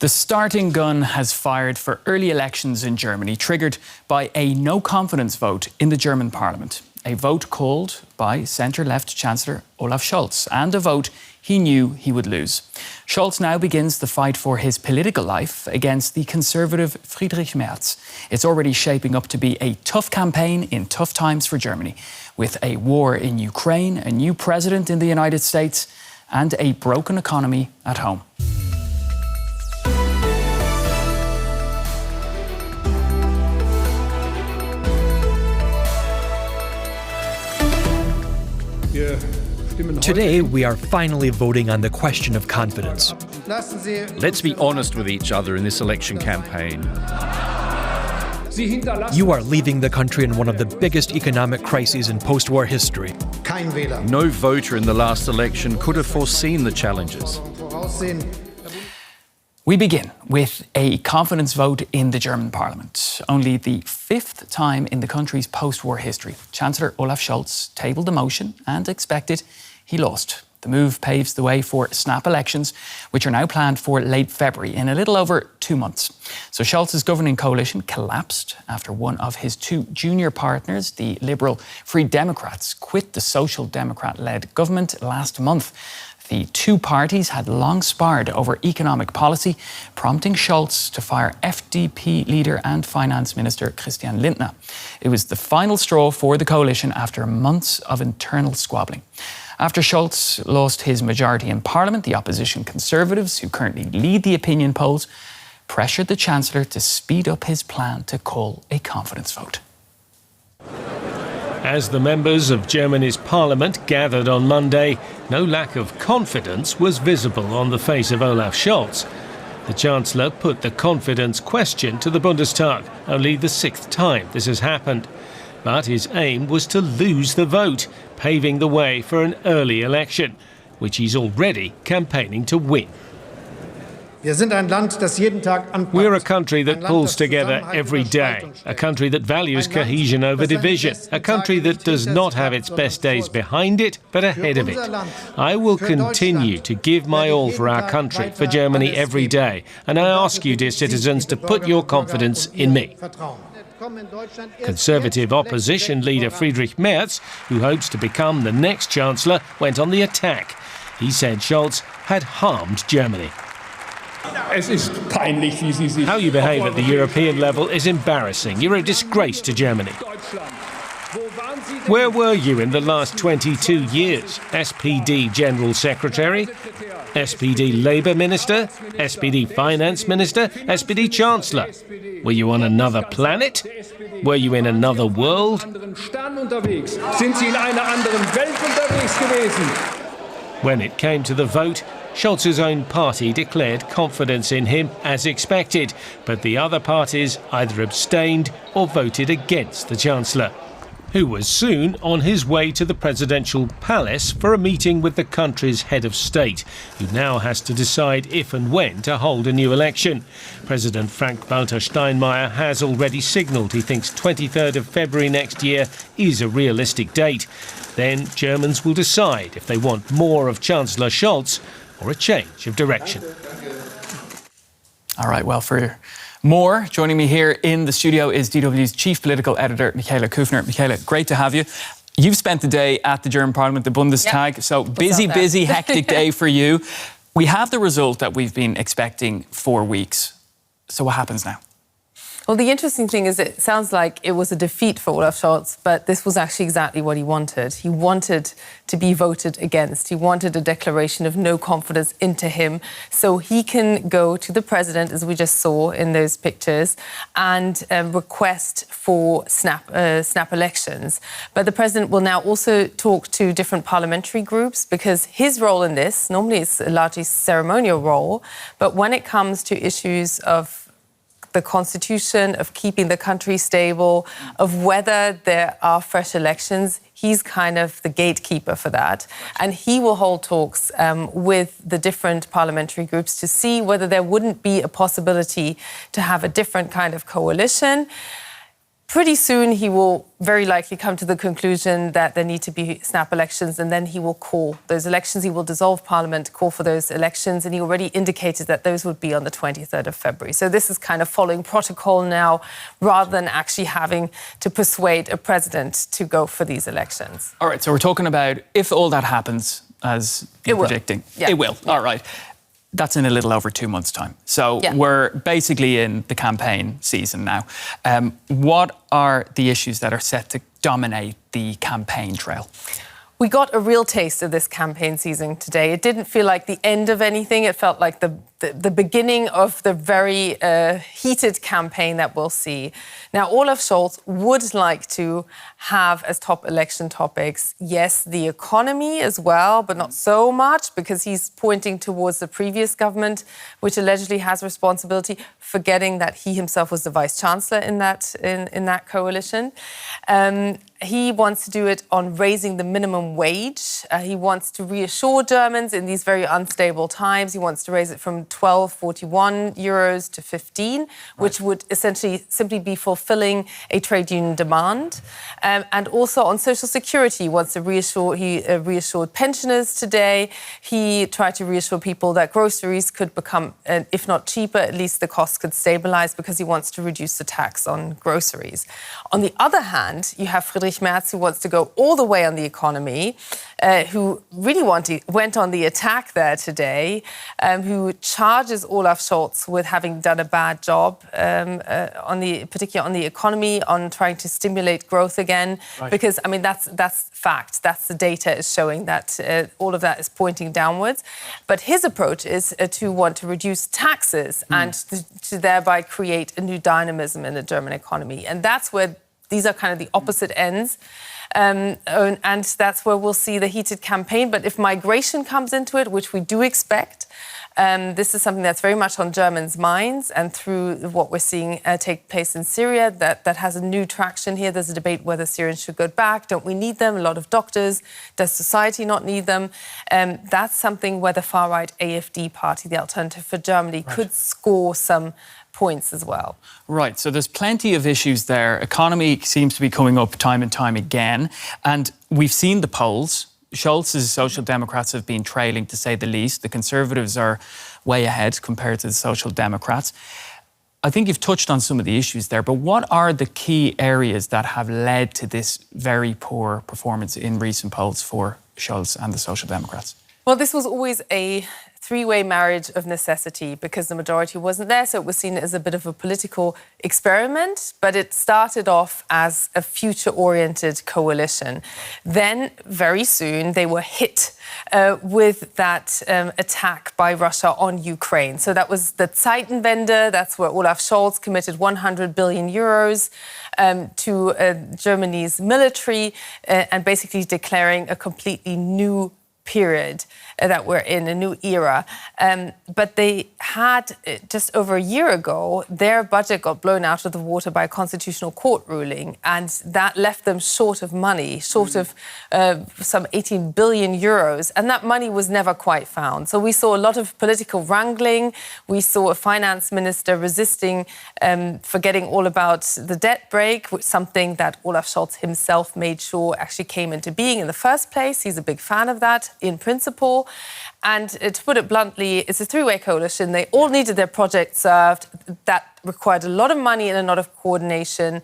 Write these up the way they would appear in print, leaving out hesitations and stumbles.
The starting gun has fired for early elections in Germany, triggered by a no-confidence vote in the German parliament. A vote called by centre-left Chancellor Olaf Scholz, and a vote he knew he would lose. Scholz now begins the fight for his political life against the conservative Friedrich Merz. It's already shaping up to be a tough campaign in tough times for Germany, with a war in Ukraine, a new president in the United States, and a broken economy at home. Today, we are finally voting on the question of confidence. Let's be honest with each other in this election campaign. You are leaving the country in one of the biggest economic crises in post-war history. No voter in the last election could have foreseen the challenges. We begin with a confidence vote in the German parliament. Only the fifth time in the country's post-war history, Chancellor Olaf Scholz tabled the motion and expected he lost. The move paves the way for snap elections, which are now planned for late February, in a little over 2 months. So Scholz's governing coalition collapsed after one of his two junior partners, the Liberal Free Democrats, quit the Social Democrat-led government last month. The two parties had long sparred over economic policy, prompting Scholz to fire FDP leader and finance minister Christian Lindner. It was the final straw for the coalition after months of internal squabbling. After Scholz lost his majority in parliament, the opposition Conservatives, who currently lead the opinion polls, pressured the Chancellor to speed up his plan to call a confidence vote. As the members of Germany's parliament gathered on Monday, no lack of confidence was visible on the face of Olaf Scholz. The Chancellor put the confidence question to the Bundestag, only the sixth time this has happened. But his aim was to lose the vote, paving the way for an early election, which he's already campaigning to win. We're a country that pulls together every day, a country that values cohesion over division, a country that does not have its best days behind it, but ahead of it. I will continue to give my all for our country, for Germany every day, and I ask you, dear citizens, to put your confidence in me. Conservative opposition leader Friedrich Merz, who hopes to become the next Chancellor, went on the attack. He said Scholz had harmed Germany. How you behave at the European level is embarrassing. You're a disgrace to Germany. Where were you in the last 22 years? SPD General Secretary? SPD Labour Minister? SPD Finance Minister? SPD Chancellor? Were you on another planet? Were you in another world? When it came to the vote, Scholz's own party declared confidence in him as expected, but the other parties either abstained or voted against the Chancellor, who was soon on his way to the presidential palace for a meeting with the country's head of state, who now has to decide if and when to hold a new election. President Frank-Walter Steinmeier has already signalled he thinks 23rd of February next year is a realistic date. Then Germans will decide if they want more of Chancellor Scholz or a change of direction. All right, well, for more, joining me here in the studio is DW's chief political editor, Michaela Küfner. Michaela, great to have you. You've spent the day at the German parliament, the Bundestag, yep. So busy, hectic day for you. We have the result that we've been expecting for weeks. So what happens now? Well, the interesting thing is it sounds like it was a defeat for Olaf Scholz, but this was actually exactly what he wanted. He wanted to be voted against. He wanted a declaration of no confidence into him so he can go to the president, as we just saw in those pictures, and request for snap elections. But the president will now also talk to different parliamentary groups, because his role in this, normally it's a largely ceremonial role, but when it comes to issues of the constitution, of keeping the country stable, of whether there are fresh elections, he's kind of the gatekeeper for that. And he will hold talks with the different parliamentary groups to see whether there wouldn't be a possibility to have a different kind of coalition. Pretty soon, he will very likely come to the conclusion that there need to be snap elections, and then he will call those elections. He will dissolve Parliament, call for those elections, and he already indicated that those would be on the 23rd of February. So this is kind of following protocol now, rather than actually having to persuade a president to go for these elections. All right, so we're talking about if all that happens, as you're predicting. Yeah. It will, all right. That's in a little over 2 months' time. So Yeah. we're basically in the campaign season now. What are the issues that are set to dominate the campaign trail? We got a real taste of this campaign season today. It didn't feel like the end of anything. It felt like the beginning of the very heated campaign that we'll see. Now, Olaf Scholz would like to have as top election topics, yes, the economy as well, but not so much, because he's pointing towards the previous government, which allegedly has responsibility, forgetting that he himself was the vice chancellor in that coalition. He wants to do it on raising the minimum wage. He wants to reassure Germans in these very unstable times. He wants to raise it from 12.41 euros to 15, which would essentially simply be fulfilling a trade union demand. And also on social security, he wants to reassure. He reassured pensioners today. He tried to reassure people that groceries could become, if not cheaper, at least the costs could stabilize, because he wants to reduce the tax on groceries. On the other hand, you have Friedrich Merz, who wants to go all the way on the economy, who really went on the attack there today, who charges Olaf Scholz with having done a bad job, particularly on the economy, on trying to stimulate growth again. Right. Because, I mean, that's fact. That's the data is showing that all of that is pointing downwards. But his approach is to want to reduce taxes and to thereby create a new dynamism in the German economy. And that's where these are kind of the opposite ends. And that's where we'll see the heated campaign. But if migration comes into it, which we do expect, this is something that's very much on Germans' minds, and through what we're seeing take place in Syria, that has a new traction here. There's a debate whether Syrians should go back. Don't we need them? A lot of doctors. Does society not need them? That's something where the far-right AfD party, the Alternative for Germany, could score some points as well. Right, so there's plenty of issues there. Economy seems to be coming up time and time again. And we've seen the polls. Scholz's Social Democrats have been trailing, to say the least. The Conservatives are way ahead compared to the Social Democrats. I think you've touched on some of the issues there, but what are the key areas that have led to this very poor performance in recent polls for Scholz and the Social Democrats? Well, this was always a three-way marriage of necessity, because the majority wasn't there, so it was seen as a bit of a political experiment, but it started off as a future-oriented coalition. Then, very soon, they were hit with that attack by Russia on Ukraine. So that was the Zeitenwende. That's where Olaf Scholz committed 100 billion euros to Germany's military, and basically declaring a completely new period that we're in, a new era. But they had, just over a year ago, their budget got blown out of the water by a constitutional court ruling, and that left them short of money, short of some 18 billion euros, and that money was never quite found. So we saw a lot of political wrangling. We saw a finance minister resisting, forgetting all about the debt break, which is something that Olaf Scholz himself made sure actually came into being in the first place. He's a big fan of that, in principle. And to put it bluntly, it's a three-way coalition. They all needed their project served. That required a lot of money and a lot of coordination.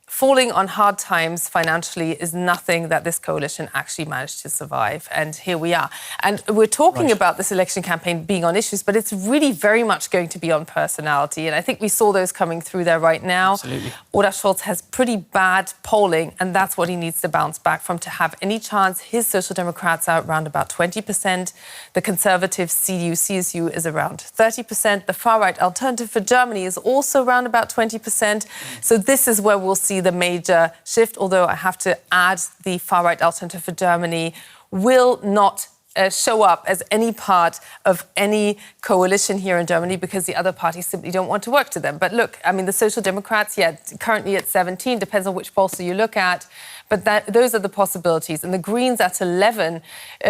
Falling on hard times financially is nothing that this coalition actually managed to survive. And here we are. And we're talking about this election campaign being on issues, but it's really very much going to be on personality. And I think we saw those coming through there right now. Absolutely. Olaf Scholz has pretty bad polling, and that's what he needs to bounce back from to have any chance. His Social Democrats are around about 20%. The Conservative CDU, CSU is around 30%. The far-right Alternative for Germany is also around about 20%. So this is where we'll see the major shift, although I have to add the far-right Alternative for Germany will not show up as any part of any coalition here in Germany, because the other parties simply don't want to work to them. But look, I mean, the Social Democrats, currently at 17, depends on which pollster you look at. But those are the possibilities. And the Greens at 11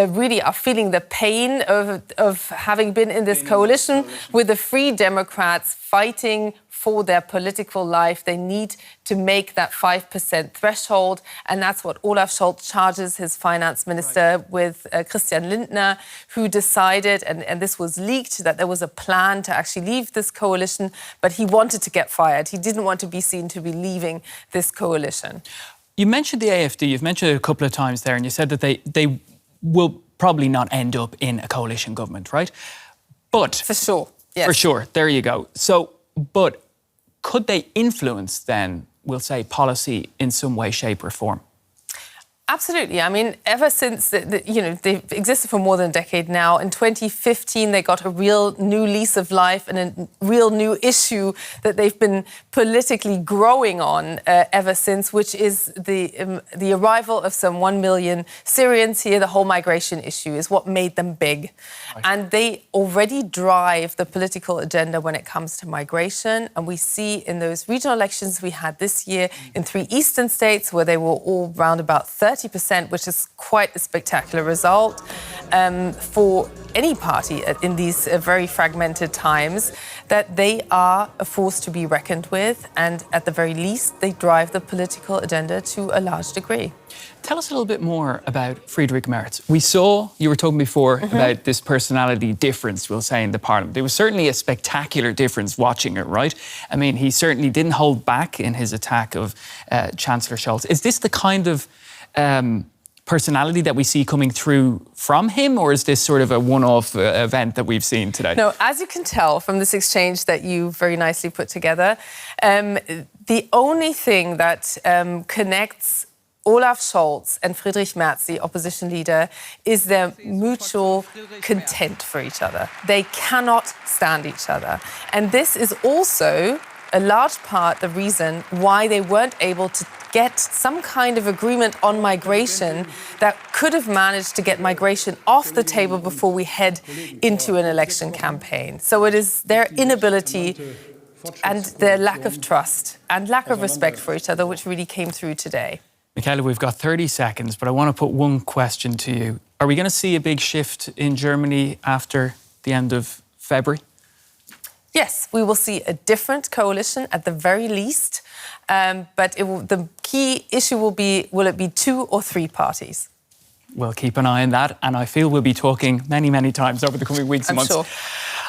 really are feeling the pain of having been in this coalition with the Free Democrats fighting for their political life. They need to make that 5% threshold. And that's what Olaf Scholz charges his finance minister with, Christian Lindner, who decided, and this was leaked, that there was a plan to actually leave this coalition, but he wanted to get fired. He didn't want to be seen to be leaving this coalition. You mentioned the AfD, you've mentioned it a couple of times there, and you said that they will probably not end up in a coalition government, right? But for sure, yes. For sure, there you go. So, but could they influence then, we'll say, policy in some way, shape or form? Absolutely. I mean, ever since, they've existed for more than a decade now. In 2015, they got a real new lease of life and a real new issue that they've been politically growing on ever since, which is the arrival of some 1 million Syrians here. The whole migration issue is what made them big. Right. And they already drive the political agenda when it comes to migration. And we see in those regional elections we had this year in 3 eastern states where they were all round about 30%, which is quite a spectacular result for any party in these very fragmented times, that they are a force to be reckoned with, and at the very least, they drive the political agenda to a large degree. Tell us a little bit more about Friedrich Merz. We saw, you were talking before about this personality difference, we'll say, in the parliament. There was certainly a spectacular difference watching it, right? I mean, he certainly didn't hold back in his attack of Chancellor Scholz. Is this the kind of personality that we see coming through from him, or is this sort of a one-off event that we've seen today? No, as you can tell from this exchange that you very nicely put together, the only thing that connects Olaf Scholz and Friedrich Merz, the opposition leader, is their mutual contempt for each other. They cannot stand each other. And this is also a large part the reason why they weren't able to get some kind of agreement on migration that could have managed to get migration off the table before we head into an election campaign. So it is their inability and their lack of trust and lack of respect for each other which really came through today. Michaela, we've got 30 seconds, but I want to put one question to you. Are we going to see a big shift in Germany after the end of February? Yes, we will see a different coalition at the very least, but the key issue will it be 2 or 3 parties? We'll keep an eye on that, and I feel we'll be talking many, many times over the coming weeks and months. Sure.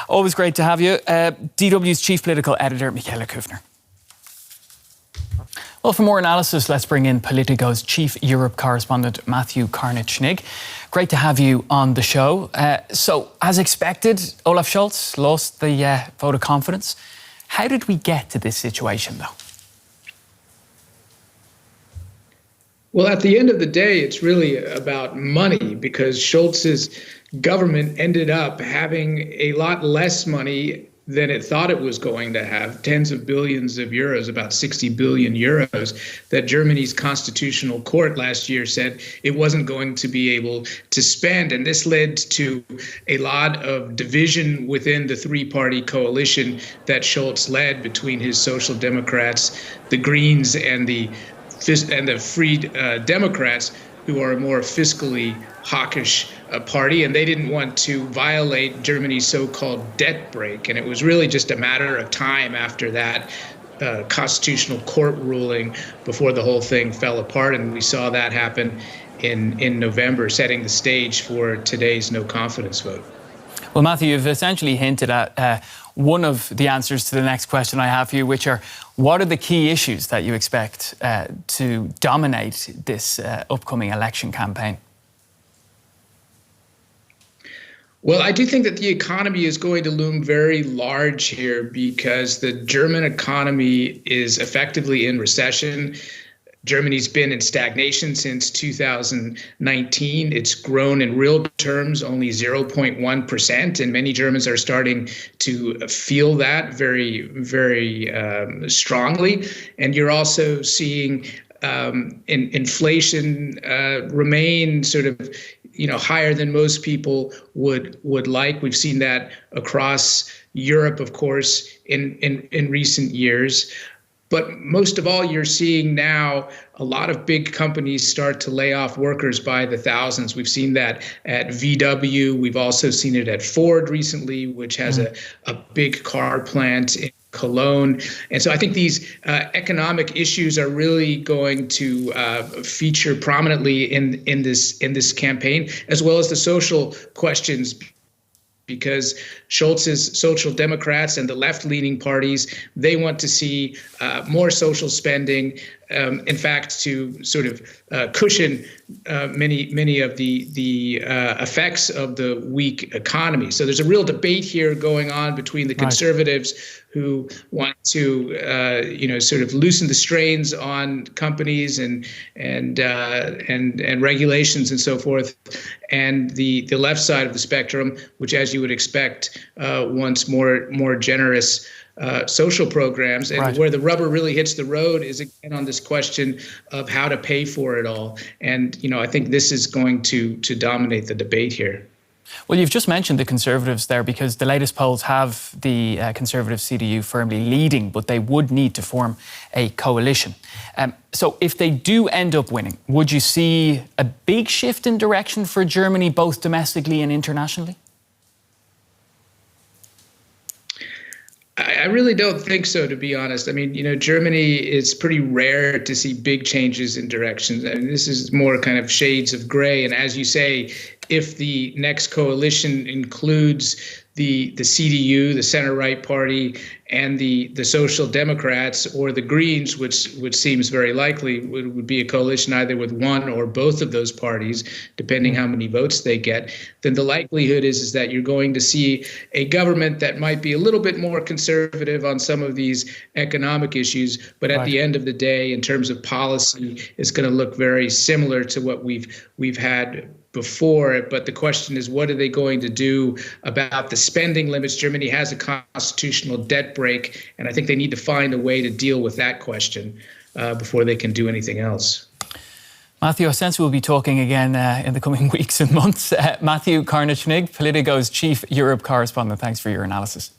Always great to have you. DW's Chief Political Editor, Michaela Küfner. Well, for more analysis, let's bring in Politico's Chief Europe Correspondent, Matthew Karnitschnig. Great to have you on the show. So, as expected, Olaf Scholz lost the vote of confidence. How did we get to this situation, though? Well, at the end of the day, it's really about money, because Scholz's government ended up having a lot less money than it thought it was going to have, tens of billions of euros, about 60 billion euros, that Germany's constitutional court last year said it wasn't going to be able to spend. And this led to a lot of division within the 3-party coalition that Scholz led between his Social Democrats, the Greens, and the Free Democrats, who are a more fiscally hawkish party, and they didn't want to violate Germany's so-called debt brake. And it was really just a matter of time after that constitutional court ruling before the whole thing fell apart. And we saw that happen in November, setting the stage for today's no confidence vote. Well, Matthew, you've essentially hinted at one of the answers to the next question I have for you, which are, what are the key issues that you expect to dominate this upcoming election campaign? Well, I do think that the economy is going to loom very large here, because the German economy is effectively in recession. Germany's been in stagnation since 2019. It's grown in real terms only 0.1%, and many Germans are starting to feel that very, very strongly. And you're also seeing inflation remain sort of higher than most people would like. We've seen that across Europe, of course, in recent years. But most of all, you're seeing now a lot of big companies start to lay off workers by the thousands. We've seen that at VW. We've also seen it at Ford recently, which has a big car plant in Cologne. And so I think these economic issues are really going to feature prominently in this campaign, as well as the social questions, because Scholz's Social Democrats and the left-leaning parties, they want to see more social spending, in fact, to sort of cushion many of the effects of the weak economy. So there's a real debate here going on between the conservatives who want to, sort of loosen the strains on companies and regulations and so forth, and the left side of the spectrum, which, as you would expect, wants more generous social programs. And where the rubber really hits the road is again on this question of how to pay for it all. And I think this is going to dominate the debate here. Well, you've just mentioned the Conservatives there, because the latest polls have the Conservative CDU firmly leading, but they would need to form a coalition. So if they do end up winning, would you see a big shift in direction for Germany, both domestically and internationally? I really don't think so, to be honest. I mean, Germany, it's pretty rare to see big changes in directions. I mean, this is more kind of shades of gray. And as you say, if the next coalition includes the CDU, the center-right party, and the Social Democrats or the Greens, which seems very likely, would be a coalition either with one or both of those parties, depending how many votes they get, then the likelihood is that you're going to see a government that might be a little bit more conservative on some of these economic issues, but at the end of the day, in terms of policy, it's going to look very similar to what we've had before. But the question is, what are they going to do about the spending limits? Germany has a constitutional debt break, and I think they need to find a way to deal with that question before they can do anything else. Matthew, I sense we'll be talking again in the coming weeks and months. Matthew Karnitschnig, Politico's Chief Europe Correspondent, thanks for your analysis.